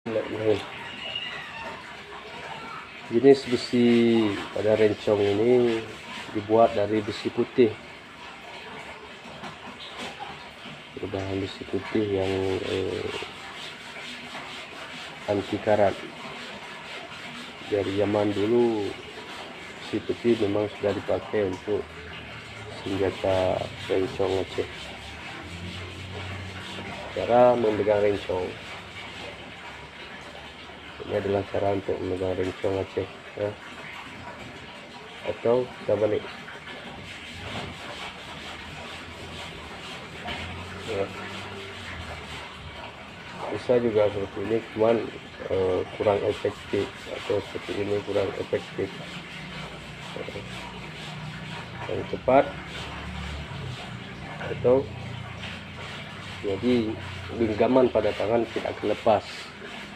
Bismillahirrahmanirrahim. Jenis besi pada rencong ini dibuat dari besi putih, berbahan besi putih yang anti karat. Dari zaman dulu besi putih memang sudah dipakai untuk senjata rencong Aceh. Cara memegang rencong ini adalah cara untuk memegang rencong Aceh ya. Atau kita balik ya. Bisa juga seperti ini, cuman kurang efektif, atau seperti ini kurang efektif. Yang cepat atau jadi genggaman pada tangan tidak akan lepas.